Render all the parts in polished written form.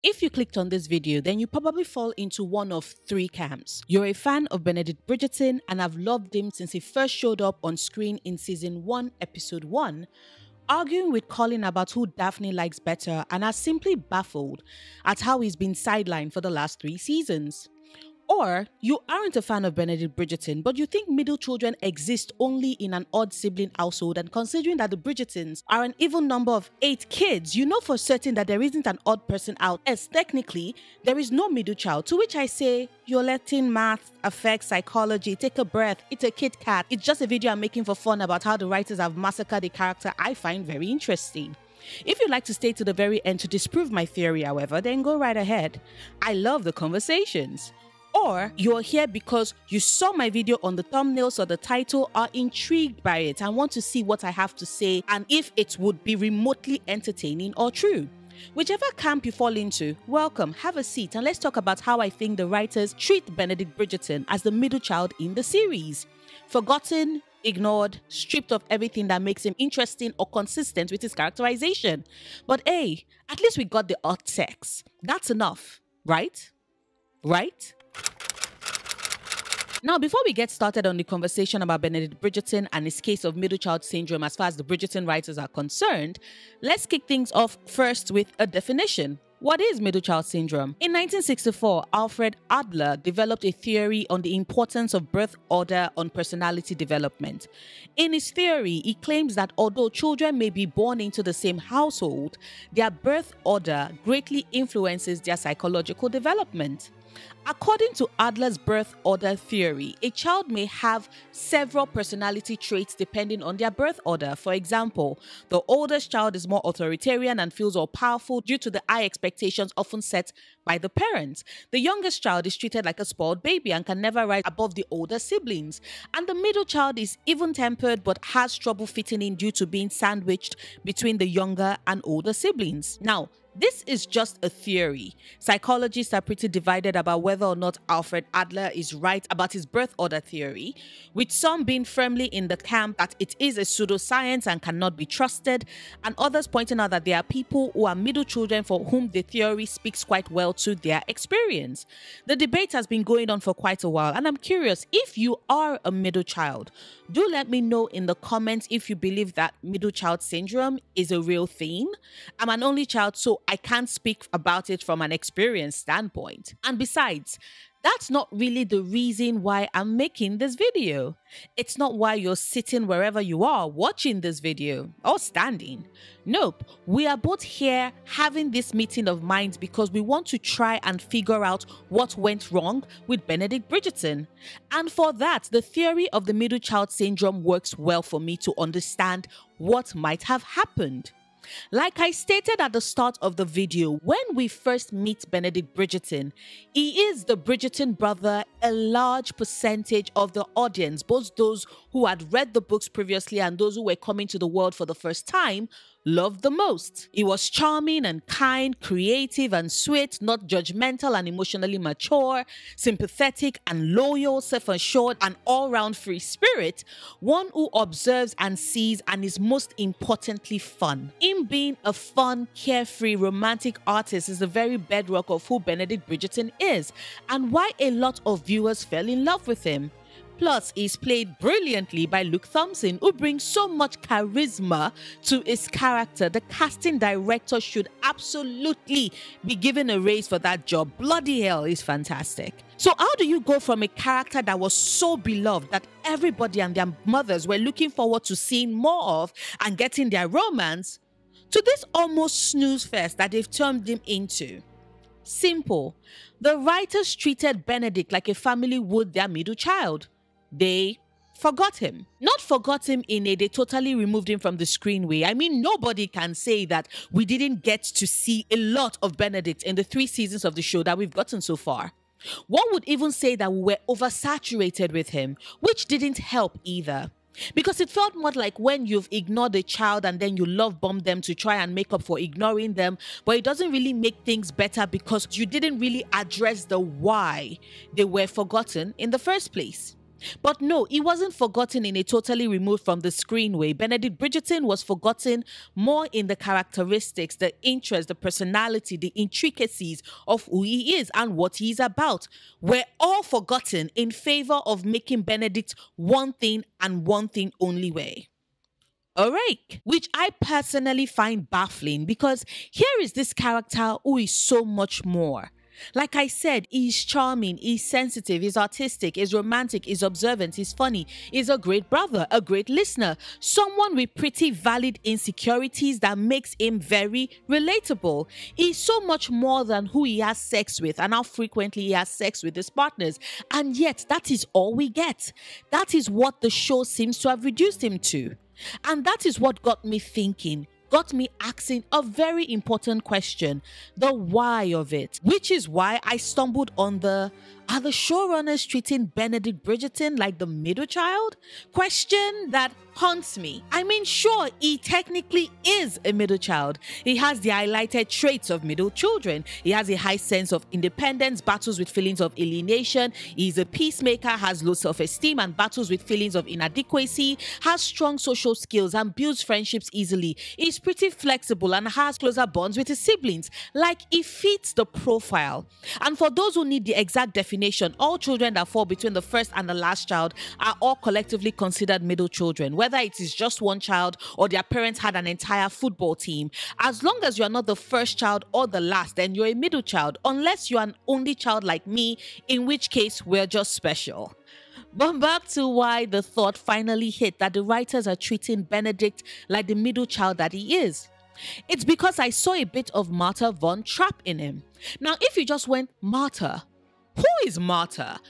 If you clicked on this video, then you probably fall into one of three camps. You're a fan of Benedict Bridgerton and have loved him since he first showed up on screen in season 1, episode 1, arguing with Colin about who Daphne likes better and are simply baffled at how he's been sidelined for the last 3 seasons. Or you aren't a fan of Benedict Bridgerton, but you think middle children exist only in an odd sibling household, and considering that the Bridgertons are an even number of 8 kids, you know for certain that there isn't an odd person out, as technically there is no middle child. To which I say, you're letting math affect psychology. Take a breath. It's a Kit Kat. It's just a video I'm making for fun about how the writers have massacred a character I find very interesting. If you'd like to stay to the very end to disprove my theory, however, then go right ahead. I love the conversations. Or you're here because you saw my video on the thumbnails or the title, are intrigued by it and want to see what I have to say and if it would be remotely entertaining or true. Whichever camp you fall into, welcome, have a seat, and let's talk about how I think the writers treat Benedict Bridgerton as the middle child in the series. Forgotten, ignored, stripped of everything that makes him interesting or consistent with his characterization. But hey, at least we got the odd sex. That's enough, right? Right? Now, before we get started on the conversation about Benedict Bridgerton and his case of middle child syndrome as far as the Bridgerton writers are concerned, let's kick things off first with a definition. What is middle child syndrome? In 1964, Alfred Adler developed a theory on the importance of birth order on personality development. In his theory, he claims that although children may be born into the same household, their birth order greatly influences their psychological development. According to Adler's birth order theory, a child may have several personality traits depending on their birth order. For example, the oldest child is more authoritarian and feels all powerful due to the high expectations often set by the parents. The youngest child is treated like a spoiled baby and can never rise above the older siblings. And the middle child is even-tempered but has trouble fitting in due to being sandwiched between the younger and older siblings. Now, this is just a theory. Psychologists are pretty divided about whether or not Alfred Adler is right about his birth order theory, with some being firmly in the camp that it is a pseudoscience and cannot be trusted, and others pointing out that there are people who are middle children for whom the theory speaks quite well to their experience. The debate has been going on for quite a while, and I'm curious, if you are a middle child, do let me know in the comments if you believe that middle child syndrome is a real thing. I'm an only child, so I can't speak about it from an experience standpoint. And besides, that's not really the reason why I'm making this video. It's not why you're sitting wherever you are watching this video or standing. Nope, we are both here having this meeting of minds because we want to try and figure out what went wrong with Benedict Bridgerton. And for that, the theory of the middle child syndrome works well for me to understand what might have happened. Like I stated at the start of the video, when we first meet Benedict Bridgerton, he is the Bridgerton brother a large percentage of the audience, both those who had read the books previously and those who were coming to the world for the first time, loved the most. He was charming and kind, creative and sweet, not judgmental and emotionally mature, sympathetic and loyal, self-assured and all-round free spirit, one who observes and sees and is most importantly fun. Him being a fun, carefree, romantic artist is the very bedrock of who Benedict Bridgerton is and why a lot of viewers fell in love with him. Plus, he's played brilliantly by Luke Thompson, who brings so much charisma to his character. The casting director should absolutely be given a raise for that job. Bloody hell, he's fantastic. So how do you go from a character that was so beloved that everybody and their mothers were looking forward to seeing more of and getting their romance, to this almost snooze fest that they've turned him into? Simple. The writers treated Benedict like a family would their middle child. They forgot him. Not forgot him in a they totally removed him from the screen way. I mean, nobody can say that we didn't get to see a lot of Benedict in the 3 seasons of the show that we've gotten so far. One would even say that we were oversaturated with him, which didn't help either. Because it felt more like when you've ignored a child and then you love bomb them to try and make up for ignoring them, but it doesn't really make things better because you didn't really address the why they were forgotten in the first place. But no, he wasn't forgotten in a totally removed from the screen way. Benedict Bridgerton was forgotten more in the characteristics, the interest, the personality, the intricacies of who he is and what he's about. We're all forgotten in favor of making Benedict one thing and one thing only way. Alright, which I personally find baffling because here is this character who is so much more. Like I said, he's charming, he's sensitive, he's artistic, he's romantic, he's observant, he's funny, he's a great brother, a great listener, someone with pretty valid insecurities that makes him very relatable. He's so much more than who he has sex with and how frequently he has sex with his partners. And yet, that is all we get. That is what the show seems to have reduced him to. And that is what got me thinking, got me asking a very important question, the why of it, which is why I stumbled on are the showrunners treating Benedict Bridgerton like the middle child? Question that haunts me. I mean, sure, he technically is a middle child. He has the highlighted traits of middle children. He has a high sense of independence, battles with feelings of alienation. He's a peacemaker, has low self-esteem and battles with feelings of inadequacy, has strong social skills and builds friendships easily. He's pretty flexible and has closer bonds with his siblings. Like, he fits the profile. And for those who need the exact definition, all children that fall between the first and the last child are all collectively considered middle children, whether it is just one child or their parents had an entire football team. As long as you are not the first child or the last, then you're a middle child, unless you're an only child like me, in which case we're just special. But back to why the thought finally hit that the writers are treating Benedict like the middle child that he is. It's because I saw a bit of Martha Von Trapp in him. Now, if you just went, Martha, who is Martha?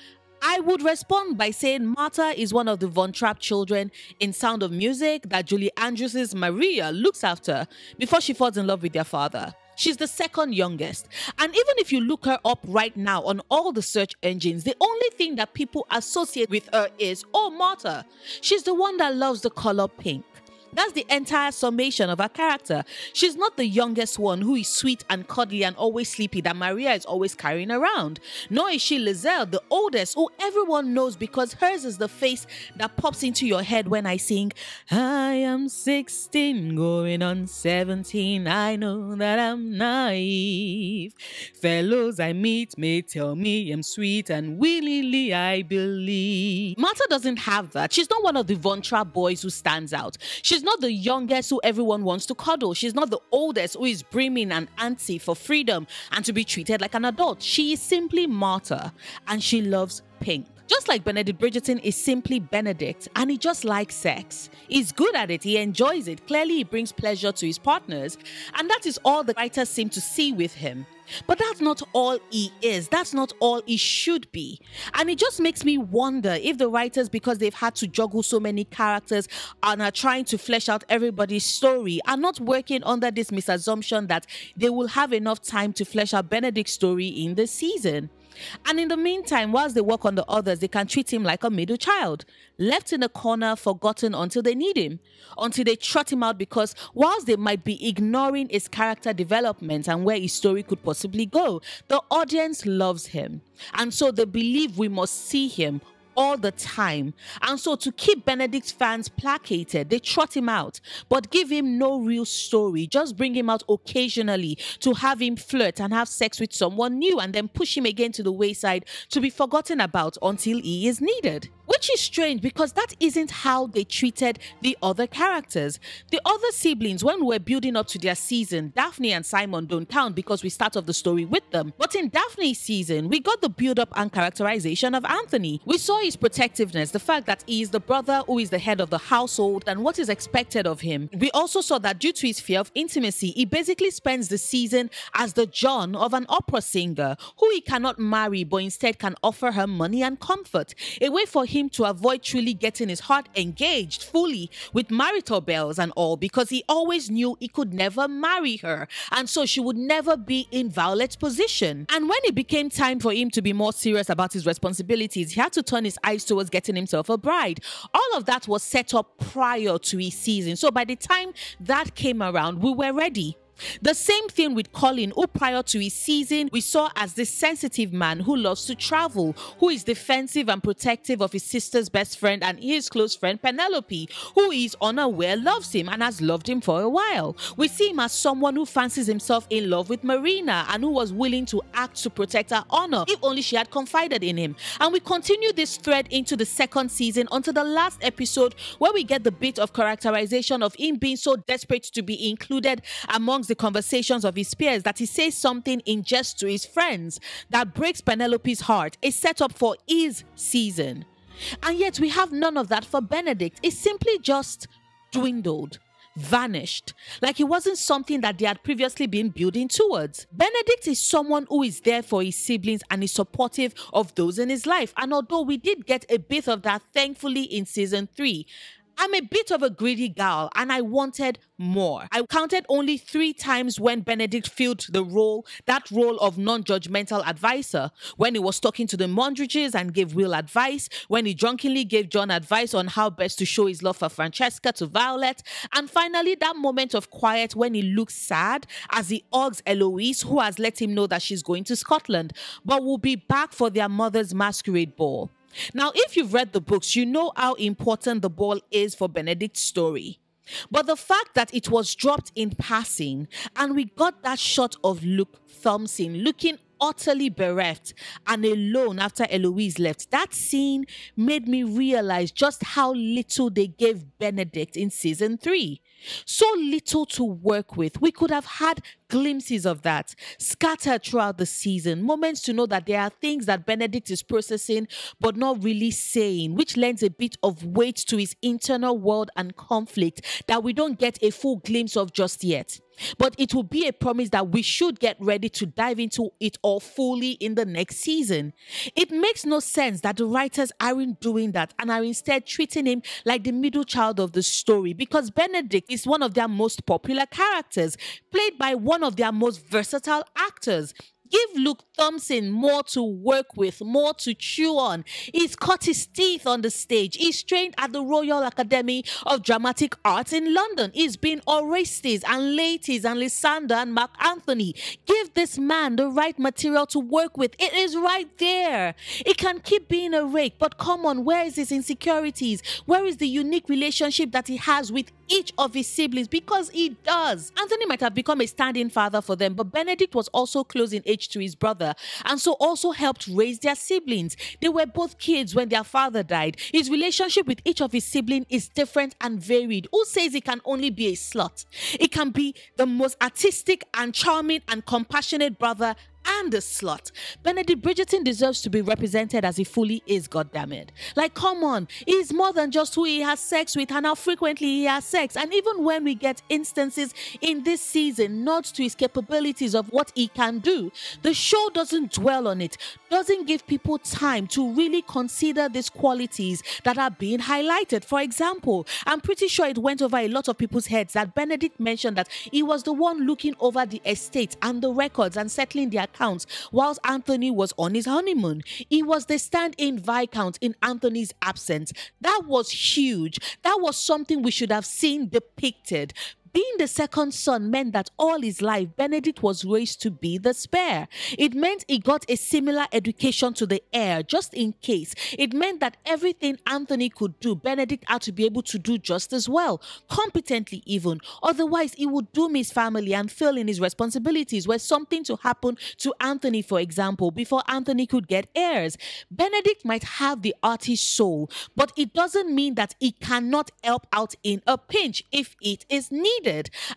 I would respond by saying Martha is one of the Von Trapp children in Sound of Music that Julie Andrews' Maria looks after before she falls in love with their father. She's the second youngest. And even if you look her up right now on all the search engines, the only thing that people associate with her is, oh, Martha. She's the one that loves the color pink. That's the entire summation of her character. She's not the youngest one who is sweet and cuddly and always sleepy that Maria is always carrying around. Nor is she Lizelle, the oldest, who everyone knows because hers is the face that pops into your head when I sing, I am 16 going on 17, I know that I'm naive. Fellows I meet may tell me I'm sweet and willingly I believe. Martha doesn't have that. She's not one of the Von Trapp boys who stands out. She's not the youngest who everyone wants to cuddle. She's not the oldest who is brimming and antsy for freedom and to be treated like an adult. She is simply Martha, and she loves pink. Just like Benedict Bridgerton is simply Benedict, and he just likes sex. He's good at it, he enjoys it. Clearly, he brings pleasure to his partners, and that is all the writers seem to see with him. But that's not all he is. That's not all he should be. And it just makes me wonder if the writers, because they've had to juggle so many characters and are trying to flesh out everybody's story, are not working under this misassumption that they will have enough time to flesh out Benedict's story in the season. And in the meantime, whilst they work on the others, they can treat him like a middle child, left in a corner, forgotten until they need him, until they trot him out, because whilst they might be ignoring his character development and where his story could possibly go, the audience loves him. And so they believe we must see him all the time. And so to keep Benedict's fans placated, they trot him out, but give him no real story. Just bring him out occasionally to have him flirt and have sex with someone new and then push him again to the wayside to be forgotten about until he is needed. Which is strange because that isn't how they treated the other characters. The other siblings, when we're building up to their season, Daphne and Simon don't count because we start off the story with them. But in Daphne's season, we got the build-up and characterization of Anthony. We saw his protectiveness, the fact that he is the brother who is the head of the household and what is expected of him. We also saw that due to his fear of intimacy, he basically spends the season as the John of an opera singer who he cannot marry but instead can offer her money and comfort, a way for him to avoid truly getting his heart engaged fully with marital bells and all, because he always knew he could never marry her and so she would never be in Violet's position. And when it became time for him to be more serious about his responsibilities, he had to turn his eyes towards getting himself a bride. All of that was set up prior to his season, so by the time that came around, we were ready. The same thing with Colin, who prior to his season, we saw as this sensitive man who loves to travel, who is defensive and protective of his sister's best friend and his close friend Penelope, who is unaware loves him and has loved him for a while. We see him as someone who fancies himself in love with Marina and who was willing to act to protect her honor if only she had confided in him. And we continue this thread into the second season until the last episode, where we get the bit of characterization of him being so desperate to be included amongst the conversations of his peers that he says something in jest to his friends that breaks Penelope's heart, a setup for his season. And yet we have none of that for Benedict. It simply just dwindled, vanished, like it wasn't something that they had previously been building towards. Benedict is someone who is there for his siblings and is supportive of those in his life. And although we did get a bit of that, thankfully, in season 3, I'm a bit of a greedy gal and I wanted more. I counted only 3 times when Benedict filled that role of non-judgmental advisor. When he was talking to the Mondridges and gave Will advice, when he drunkenly gave John advice on how best to show his love for Francesca to Violet, and finally that moment of quiet when he looks sad as he hugs Eloise, who has let him know that she's going to Scotland, but will be back for their mother's masquerade ball. Now, if you've read the books, you know how important the ball is for Benedict's story. But the fact that it was dropped in passing and we got that shot of Luke Thompson looking utterly bereft and alone after Eloise left, that scene made me realize just how little they gave Benedict in season 3. So little to work with. We could have had glimpses of that scattered throughout the season, moments to know that there are things that Benedict is processing but not really saying, which lends a bit of weight to his internal world and conflict that we don't get a full glimpse of just yet. But it will be a promise that we should get ready to dive into it all fully in the next season. It makes no sense that the writers aren't doing that and are instead treating him like the middle child of the story, because Benedict is one of their most popular characters, played by one of their most versatile actors. Give Luke Thompson more to work with, more to chew on. He's cut his teeth on the stage. He's trained at the Royal Academy of Dramatic Arts in London. He's been Orestes and Laertes and Lysander and Mark Anthony. Give this man the right material to work with. It is right there. It can keep being a rake, but come on, where is his insecurities? Where is the unique relationship that he has with each of his siblings? Because he does. Anthony might have become a stand-in father for them, but Benedict was also close in age to his brother and so also helped raise their siblings. They were both kids when their father died. His relationship with each of his siblings is different and varied. Who says it can only be a slut? It can be the most artistic and charming and compassionate brother and a slut. Benedict Bridgerton deserves to be represented as he fully is, goddammit. Like, come on, he's more than just who he has sex with and how frequently he has sex. And even when we get instances in this season, nods to his capabilities of what he can do, the show doesn't dwell on it, doesn't give people time to really consider these qualities that are being highlighted. For example, I'm pretty sure it went over a lot of people's heads that Benedict mentioned that he was the one looking over the estate and the records and settling the accounts whilst Anthony was on his honeymoon. He was the stand-in Viscount in Anthony's absence. That was huge. That was something we should have seen depicted. Being the second son meant that all his life, Benedict was raised to be the spare. It meant he got a similar education to the heir, just in case. It meant that everything Anthony could do, Benedict had to be able to do just as well, competently even. Otherwise, he would doom his family and fail in his responsibilities, were something to happen to Anthony, for example, before Anthony could get heirs. Benedict might have the artist soul, but it doesn't mean that he cannot help out in a pinch if it is needed.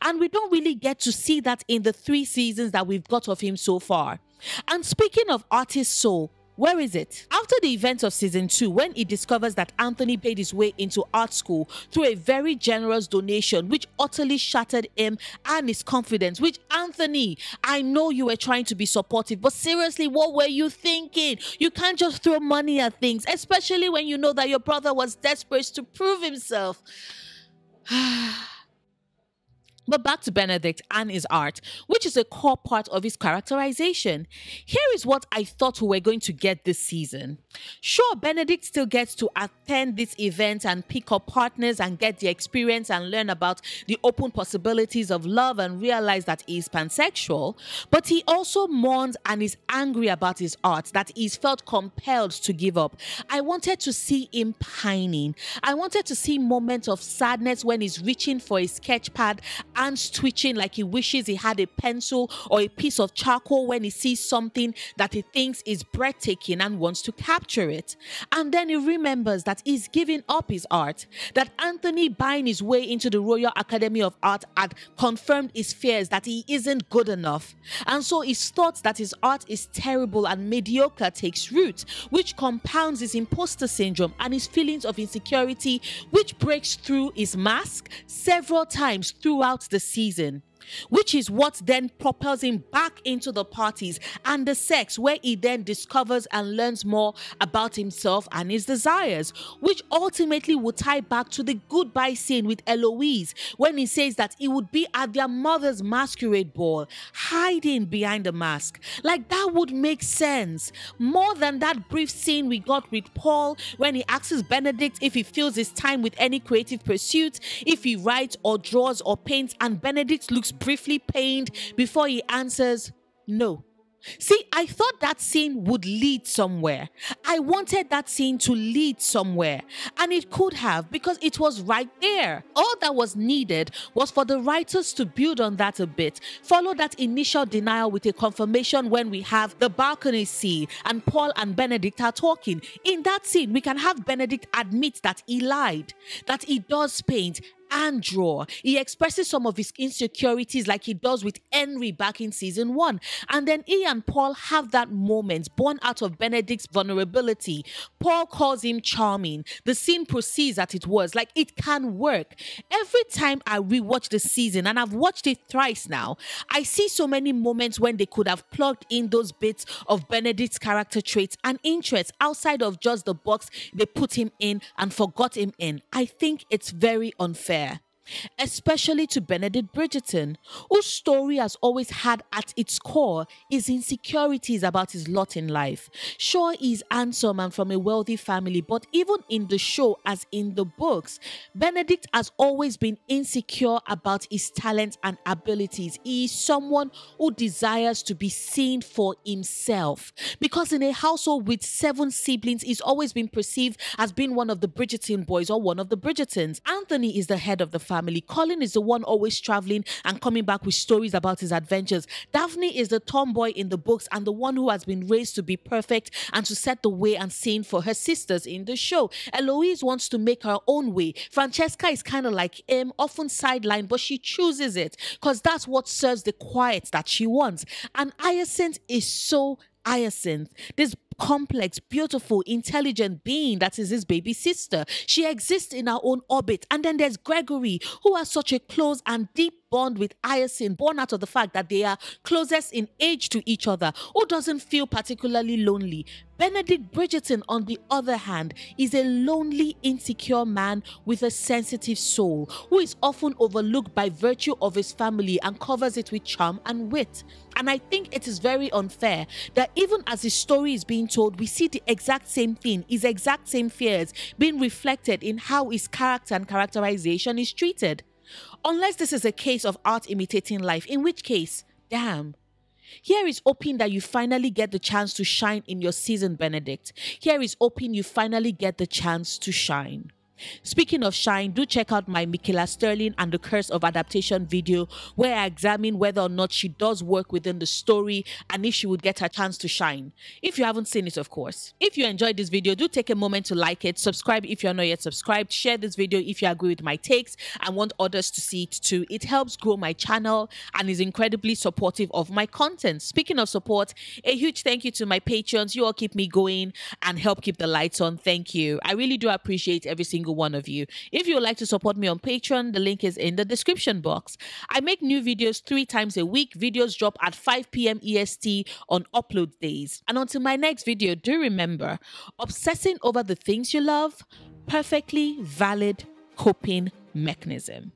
And we don't really get to see that in the 3 seasons that we've got of him so far. And speaking of artist soul, where is it? After the events of season 2, when he discovers that Anthony paid his way into art school through a very generous donation, which utterly shattered him and his confidence, which, Anthony, I know you were trying to be supportive, but seriously, what were you thinking? You can't just throw money at things, especially when you know that your brother was desperate to prove himself. But back to Benedict and his art, which is a core part of his characterization. Here is what I thought we were going to get this season. Sure, Benedict still gets to attend these events and pick up partners and get the experience and learn about the open possibilities of love and realize that he is pansexual, but he also mourns and is angry about his art that he's felt compelled to give up. I wanted to see him pining. I wanted to see moments of sadness when he's reaching for a sketch pad and twitching like he wishes he had a pencil or a piece of charcoal when he sees something that he thinks is breathtaking and wants to capture it. And then he remembers that he's giving up his art, that Anthony buying his way into the Royal Academy of Art had confirmed his fears that he isn't good enough. And so his thoughts that his art is terrible and mediocre takes root, which compounds his imposter syndrome and his feelings of insecurity, which breaks through his mask several times throughout the season, which is what then propels him back into the parties and the sex, where he then discovers and learns more about himself and his desires, which ultimately will tie back to the goodbye scene with Eloise when he says that he would be at their mother's masquerade ball, hiding behind the mask. Like, that would make sense more than that brief scene we got with Paul when he asks Benedict if he fills his time with any creative pursuit, if he writes or draws or paints, and Benedict looks briefly pained before he answers no. See, I thought that scene would lead somewhere. I wanted that scene to lead somewhere, and it could have, because it was right there. All that was needed was for the writers to build on that a bit, follow that initial denial with a confirmation when we have the balcony scene and Paul and Benedict are talking. In that scene, we can have Benedict admit that he lied, that he does paint and draw. He expresses some of his insecurities like he does with Henry back in season 1. And then he and Paul have that moment born out of Benedict's vulnerability. Paul calls him charming. The scene proceeds as it was, like it can work. Every time I rewatch the season, and I've watched it thrice now, I see so many moments when they could have plugged in those bits of Benedict's character traits and interests outside of just the box they put him in and forgot him in. I think it's very unfair. Especially to Benedict Bridgerton, whose story has always had at its core his insecurities about his lot in life. Sure, he's handsome and from a wealthy family, but even in the show as in the books, Benedict has always been insecure about his talents and abilities. He is someone who desires to be seen for himself, because in a household with 7 siblings, he's always been perceived as being one of the Bridgerton boys or one of the Bridgertons. Anthony is the head of the family. Colin is the one always traveling and coming back with stories about his adventures. Daphne is the tomboy in the books and the one who has been raised to be perfect and to set the way and scene for her sisters in the show. Eloise wants to make her own way. Francesca is kind of like him, often sidelined, but she chooses it because that's what serves the quiet that she wants. And Hyacinth is so Hyacinth, this complex, beautiful, intelligent being that is his baby sister. She exists in her own orbit. And then there's Gregory, who has such a close and deep bond with Hyacinth, born out of the fact that they are closest in age to each other, who doesn't feel particularly lonely. Benedict Bridgerton, on the other hand, is a lonely, insecure man with a sensitive soul, who is often overlooked by virtue of his family and covers it with charm and wit. And I think it is very unfair that even as his story is being told, we see the exact same thing, his exact same fears being reflected in how his character and characterization is treated. Unless this is a case of art imitating life, in which case, damn. Here is hoping that you finally get the chance to shine in your season, Benedict. Here is hoping you finally get the chance to shine. Speaking of shine, do check out my Michaela Sterling and the Curse of Adaptation video, where I examine whether or not she does work within the story and if she would get her chance to shine. If you haven't seen it, of course. If you enjoyed this video, do take a moment to like it, subscribe if you're not yet subscribed, share this video if you agree with my takes and want others to see it too. It helps grow my channel and is incredibly supportive of my content. Speaking of support, a huge thank you to my patrons. You all keep me going and help keep the lights on. Thank you. I really do appreciate every single one of you. If you would like to support me on Patreon, the link is in the description box. I make new videos 3 times a week. Videos drop at 5 p.m. EST on upload days. And until my next video, do remember, obsessing over the things you love, perfectly valid coping mechanism.